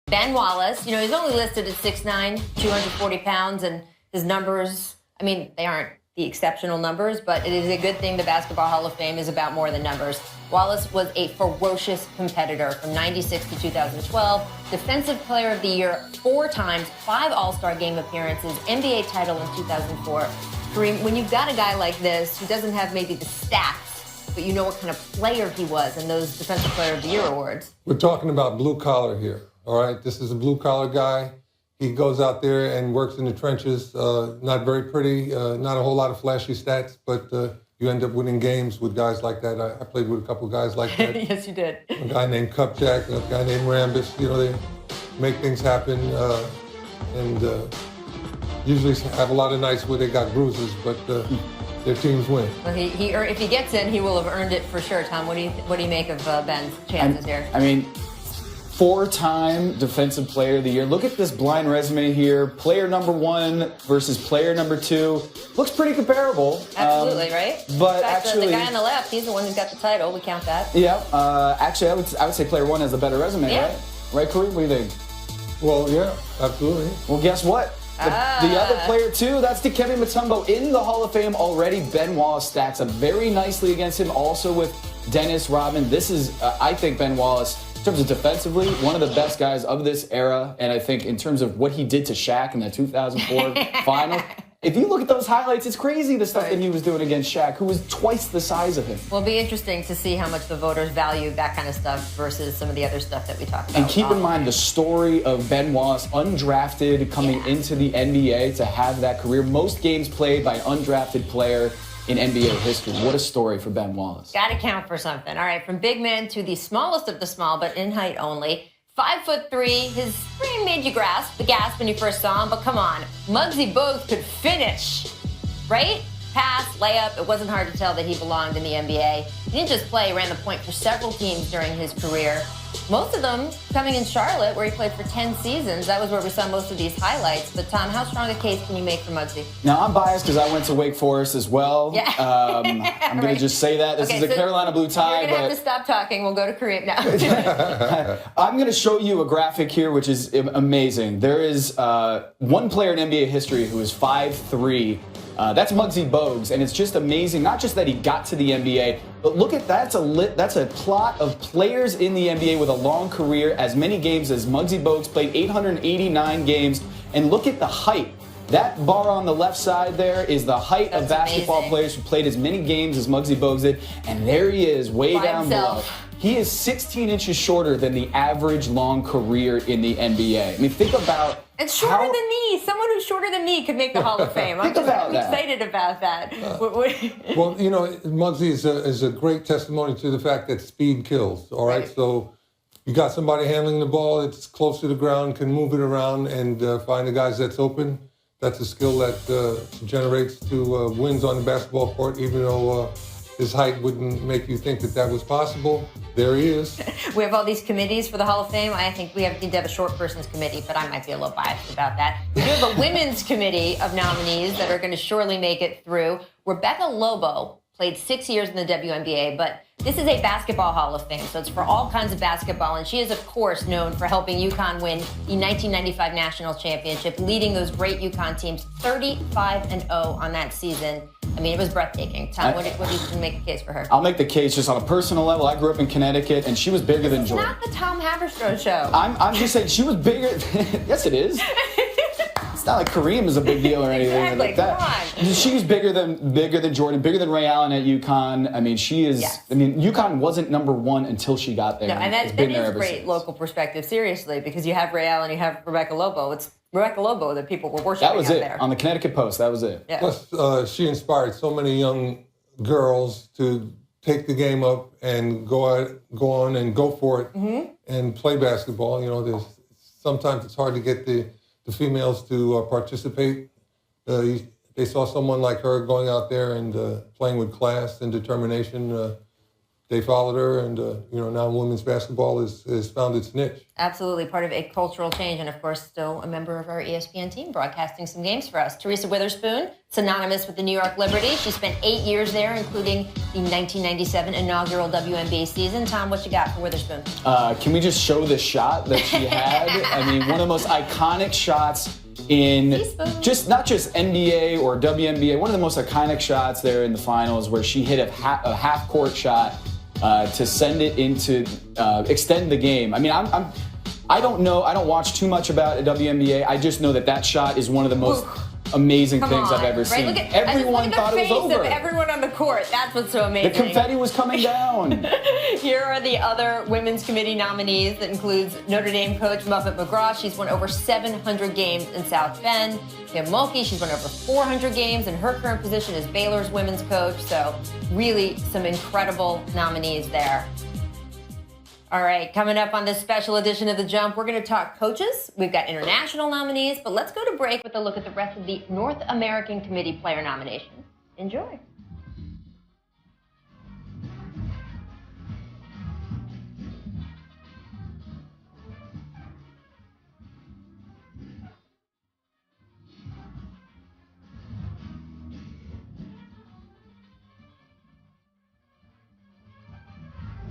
Ben Wallace. You know, he's only listed at 6'9", 240 pounds, and his numbers, I mean, they aren't the exceptional numbers, but it is a good thing the Basketball Hall of Fame is about more than numbers. Wallace was a ferocious competitor from 96 to 2012, Defensive Player of the Year 4 times, 5 All-Star Game appearances, NBA title in 2004. Kareem, when you've got a guy like this who doesn't have maybe the stats, but you know what kind of player he was in those Defensive Player of the Year awards. We're talking about blue collar here, all right? This is a blue collar guy. He goes out there and works in the trenches. Not very pretty, not a whole lot of flashy stats, but you end up winning games with guys like that. I played with a couple guys like that. Yes, you did. A guy named Cupjack and a guy named Rambus. You know, they make things happen and usually have a lot of nights where they got bruises, but their teams win. Well, if he gets in, he will have earned it for sure. Tom, what do you make of Ben's chances here? I mean, 4-time Defensive Player of the Year. Look at this blind resume here. Player number 1 versus player number 2. Looks pretty comparable. Absolutely, right? But in fact, actually, the guy on the left, he's the one who's got the title. We count that. Yeah. Actually, I would say player 1 has a better resume, yeah. right? Right, Kareem? What do you think? Well, yeah, absolutely. Well, guess what? The other player, too, that's Dikembe Mutombo in the Hall of Fame already. Ben Wallace stacks up very nicely against him, also with Dennis Rodman. This is, I think, Ben Wallace, in terms of defensively, one of the best guys of this era. And I think in terms of what he did to Shaq in the 2004 final, if you look at those highlights, it's crazy the stuff that he was doing against Shaq, who was twice the size of him. Well, it'll be interesting to see how much the voters value that kind of stuff versus some of the other stuff that we talked about. And keep in mind the story of Ben Wallace, undrafted, coming into the NBA to have that career. Most games played by an undrafted player in NBA history. What a story for Ben Wallace. Got to count for something. All right, from big man to the smallest of the small, but in height only. 5'3", his frame made you gasp when you first saw him, but come on, Muggsy Bogues could finish, right? Pass, layup, it wasn't hard to tell that he belonged in the NBA. He didn't just play, he ran the point for several teams during his career. Most of them coming in Charlotte, where he played for 10 seasons. That was where we saw most of these highlights. But Tom, how strong a case can you make for Muggsy? Now, I'm biased because I went to Wake Forest as well. Yeah. I'm going to just say that. This is a Carolina blue tie. You're going to have to stop talking. We'll go to Kareem now. I'm going to show you a graphic here, which is amazing. There is one player in NBA history who is 5'3". That's Muggsy Bogues, and it's just amazing. Not just that he got to the NBA, but look at that. That's a plot of players in the NBA with a long career, as many games as Muggsy Bogues played, 889 games. And look at the height. That bar on the left side there is the height of basketball players who played as many games as Muggsy Bogues did. And there he is, way down below. He is 16 inches shorter than the average long career in the NBA. I mean, think about... It's shorter than me. Someone who's shorter than me could make the Hall of Fame. I'm excited about that. Well, you know, Muggsy is a great testimony to the fact that speed kills, all right? So you got somebody handling the ball that's close to the ground, can move it around and find the guys that's open. That's a skill that generates to wins on the basketball court, even though his height wouldn't make you think that that was possible. There he is. We have all these committees for the Hall of Fame. I think we need to have a short person's committee, but I might be a little biased about that. We do have a women's committee of nominees that are going to surely make it through. Rebecca Lobo played 6 years in the WNBA, but this is a basketball Hall of Fame, so it's for all kinds of basketball, and she is, of course, known for helping UConn win the 1995 National Championship, leading those great UConn teams 35-0 on that season. I mean, it was breathtaking. Tom, what do you make a case for her? I'll make the case just on a personal level. I grew up in Connecticut, and she was bigger than Jordan. It's not the Tom Haberstroh show. I'm just saying she was bigger. Yes, it is. It's not like Kareem is a big deal or anything like that. Come on. She's bigger than Jordan, bigger than Ray Allen at UConn. I mean, she is. Yes. I mean, UConn wasn't number one until she got there. No, and that is great local perspective, seriously, because you have Ray Allen, you have Rebecca Lobo. It's Rebecca Lobo that people were worshiping. That was out it there. on the Connecticut Post. That was it. Yeah. Plus, she inspired so many young girls to take the game up and go on and go for it and play basketball. You know, sometimes it's hard to get the females to participate. They saw someone like her going out there and playing with class and determination. they followed her, and now women's basketball has found its niche. Absolutely, part of a cultural change, and of course, still a member of our ESPN team, broadcasting some games for us. Teresa Witherspoon, synonymous with the New York Liberty. She spent 8 years there, including the 1997 inaugural WNBA season. Tom, what you got for Witherspoon? Can we just show the shot that she had? I mean, one of the most iconic shots in not just NBA or WNBA. One of the most iconic shots there in the finals, where she hit a half-court shot to send it into extend the game. I mean, I don't know. I don't watch too much about WNBA. I just know that shot is one of the most amazing things I've ever seen. Everyone thought it was over. Of everyone on the court. That's what's so amazing. The confetti was coming down. Here are the other Women's Committee nominees. That includes Notre Dame coach Muffet McGraw. She's won over 700 games in South Bend. Kim Mulkey, she's won over 400 games in her current position as Baylor's women's coach. So really some incredible nominees there. All right, coming up on this special edition of The Jump, we're going to talk coaches. We've got international nominees, but let's go to break with a look at the rest of the North American Committee player nominations. Enjoy.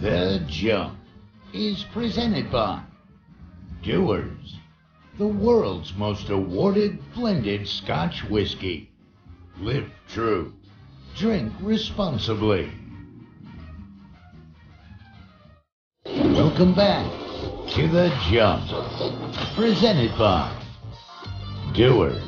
The Jump is presented by Dewar's, the world's most awarded blended Scotch whiskey. Live true. Drink responsibly. Welcome back to The Jump, presented by Dewar's.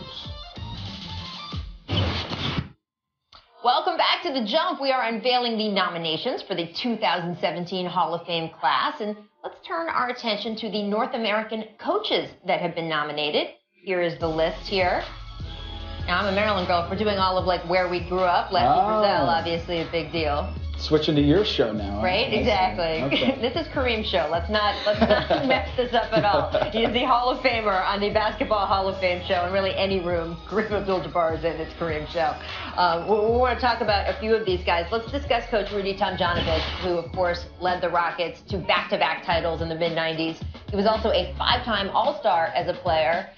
Welcome back to The Jump. We are unveiling the nominations for the 2017 Hall of Fame class, and let's turn our attention to the North American coaches that have been nominated. Here is the list here. Now, I'm a Maryland girl. If we're doing all of where we grew up, Lefty Brazil, obviously a big deal. Switching to your show now. Right, exactly. Okay. This is Kareem's show. Let's not mess this up at all. He is the Hall of Famer on the Basketball Hall of Fame show, and really any room Kareem Abdul Jabbar is in, it's Kareem's show. We want to talk about a few of these guys. Let's discuss Coach Rudy Tomjanovich, who, of course, led the Rockets to back-to-back titles in the mid-'90s. He was also a 5-time All-Star as a player.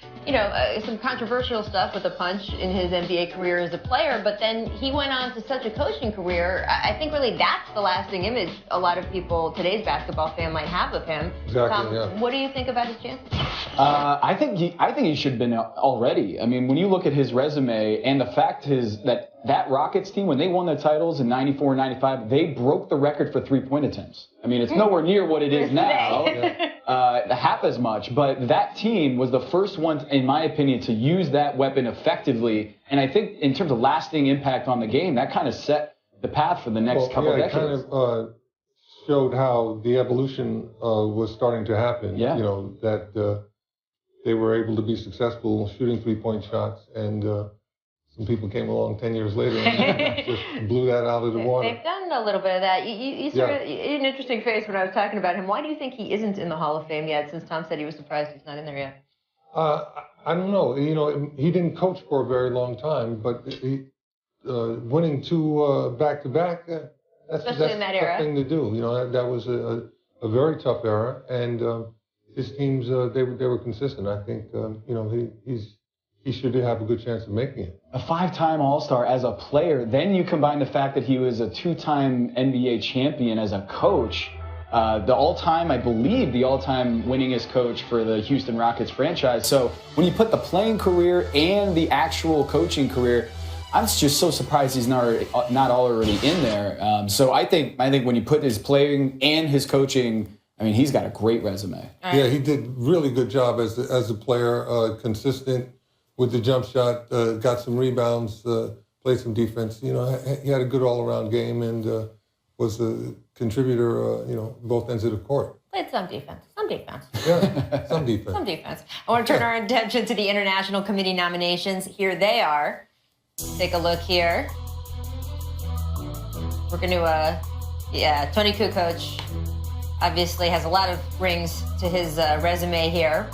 Some controversial stuff with a punch in his NBA career as a player, but then he went on to such a coaching career. I think really that's the lasting image a lot of people, today's basketball fan, might have of him. Exactly, Tom, yeah. what do you think about his chances? I think he should have been already. I mean, when you look at his resume and the fact is that Rockets team, when they won the titles in 94 and 95, they broke the record for three-point attempts. I mean, it's nowhere near what it is now, half as much, but that team was the first one, in my opinion, to use that weapon effectively. And I think in terms of lasting impact on the game, that kind of set the path for the next couple decades. It kind of showed how the evolution was starting to happen. Yeah. That they were able to be successful shooting three-point shots, and some people came along 10 years later and just blew that out of the water. They've done a little bit of that. You sort of an interesting face when I was talking about him. Why do you think he isn't in the Hall of Fame yet, since Tom said he was surprised he's not in there yet? I don't know. He didn't coach for a very long time, but winning two back-to-back, that's a tough thing to do. That was a very tough era, and his teams, they were consistent. I think, he should have a good chance of making it. A 5-time All-Star as a player, then you combine the fact that he was a 2-time NBA champion as a coach, the all-time winningest coach for the Houston Rockets franchise. So when you put the playing career and the actual coaching career, I'm just so surprised he's not already in there. So I think when you put his playing and his coaching, I mean, he's got a great resume. Yeah, he did really good job as a player, consistent with the jump shot, got some rebounds, played some defense. He had a good all-around game and was a contributor, both ends of the court. Played some defense. Yeah, some defense. I want to turn our attention to the International Committee nominations. Here they are. Take a look here. We're going to, Tony Kukoc obviously has a lot of rings to his resume here.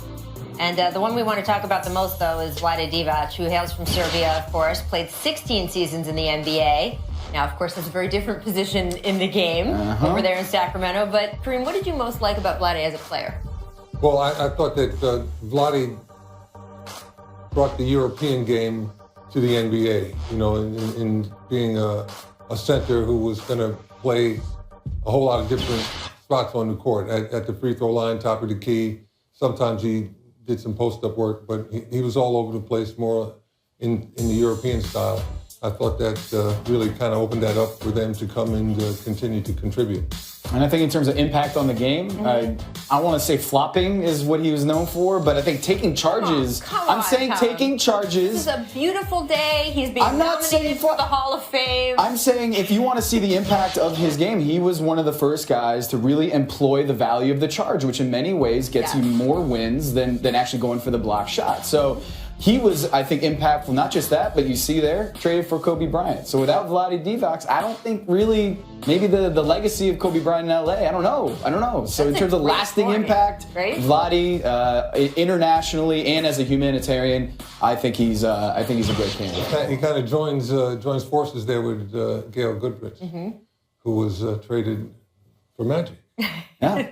And the one we want to talk about the most, though, is Vlade Divac, who hails from Serbia, of course, played 16 seasons in the NBA. Now, of course, that's a very different position in the game over there in Sacramento. But Kareem, what did you most like about Vladdy as a player? Well, I thought that Vladdy brought the European game to the NBA, in being a center who was going to play a whole lot of different spots on the court, at the free throw line, top of the key. Sometimes he did some post-up work, but he was all over the place, more in the European style. I thought that really kind of opened that up for them to come and continue to contribute. And I think in terms of impact on the game, I want to say flopping is what he was known for, but I think taking charges. I'm saying taking charges. This is a beautiful day. He's being nominated for the Hall of Fame. I'm saying if you want to see the impact of his game, he was one of the first guys to really employ the value of the charge, which in many ways gets you more wins than actually going for the block shot. So he was, I think, impactful. Not just that, but you see there, traded for Kobe Bryant. So without Vlade Divac, I don't think really, maybe the legacy of Kobe Bryant in LA, I don't know. So in terms of lasting impact, Vlade, internationally and as a humanitarian, I think he's a great candidate. He kind of joins forces there with Gail Goodrich, who was traded for Magic. Yeah.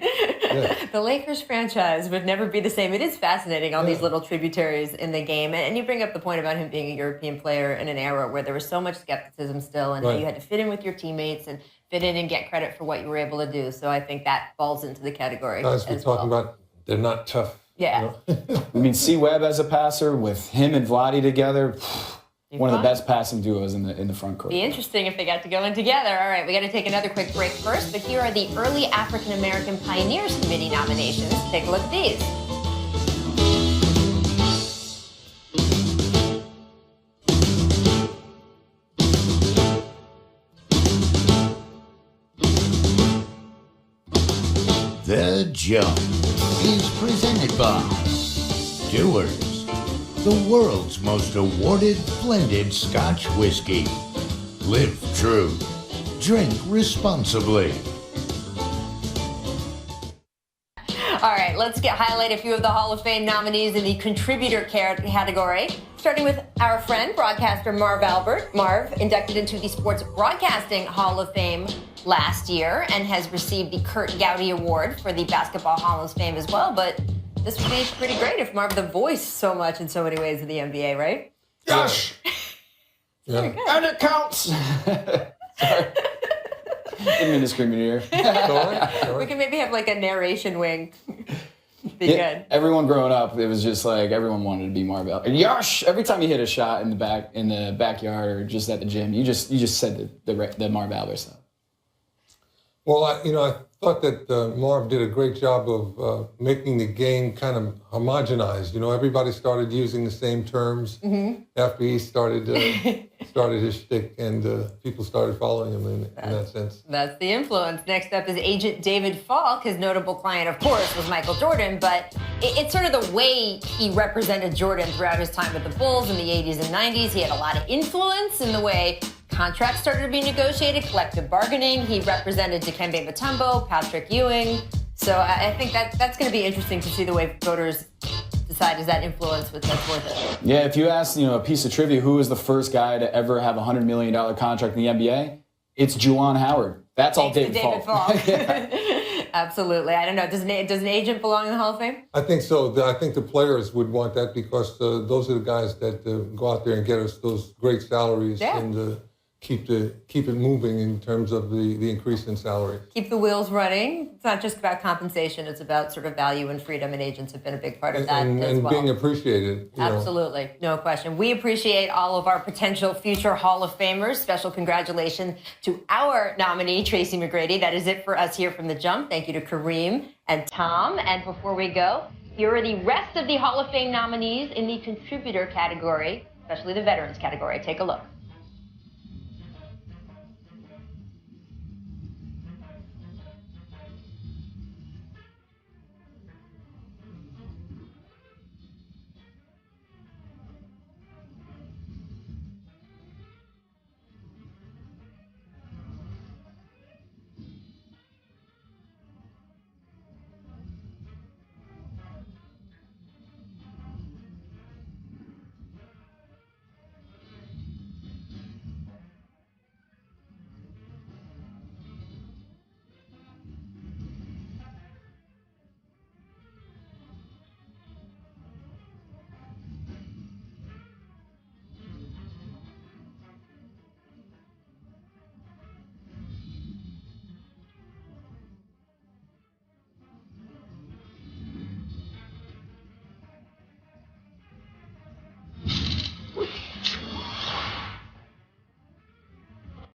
The Lakers franchise would never be the same. It is fascinating, all these little tributaries in the game. And you bring up the point about him being a European player in an era where there was so much skepticism still, and how you had to fit in with your teammates and fit in and get credit for what you were able to do. So I think that falls into the category. Guys, we're talking about they're not tough. Yeah. I mean, C. Webb as a passer with him and Vlade together. One of the best passing duos in the front court. Be interesting if they got to go in together. All right, we got to take another quick break first, but here are the Early African American Pioneers Committee nominations. Take a look at these. The Jump is presented by Doers, the world's most awarded blended Scotch whiskey. Live true. Drink responsibly. All right, let's highlight a few of the Hall of Fame nominees in the contributor category. Starting with our friend, broadcaster Marv Albert. Marv, inducted into the Sports Broadcasting Hall of Fame last year and has received the Kurt Gowdy Award for the Basketball Hall of Fame as well. But this would be pretty great if Marv the voice so much in so many ways in the NBA, right? Gosh! Yeah. And it counts! Sorry. Didn't mean to scream in your ear. We can maybe have like a narration wing. Be good. Everyone growing up, it was just like everyone wanted to be Marv Albert. And Yosh! Every time you hit a shot in the backyard or just at the gym, you just said the Marv Albert stuff. Well, I thought that Marv did a great job of making the game kind of homogenized. Everybody started using the same terms after he started his shtick, and people started following him in that sense. That's the influence. Next up is Agent David Falk. His notable client, of course, was Michael Jordan, but it's sort of the way he represented Jordan throughout his time with the Bulls in the 80s and 90s. He had a lot of influence in the way contracts started to be negotiated, collective bargaining. He represented Dikembe Mutombo, Patrick Ewing. So I think that's going to be interesting to see the way voters decide, is that influence that's worth it. Yeah, if you ask, a piece of trivia, who was the first guy to ever have a $100 million contract in the NBA? It's Juwan Howard. That's all David Falk. Absolutely. I don't know. Does an agent belong in the Hall of Fame? I think so. I think the players would want that because those are the guys that go out there and get us those great salaries and keep it moving in terms of the increase in salary. Keep the wheels running. It's not just about compensation. It's about sort of value and freedom, and agents have been a big part of that as well. And being appreciated. Absolutely. No question. We appreciate all of our potential future Hall of Famers. Special congratulations to our nominee, Tracy McGrady. That is it for us here from The Jump. Thank you to Kareem and Tom. And before we go, here are the rest of the Hall of Fame nominees in the contributor category, especially the veterans category. Take a look.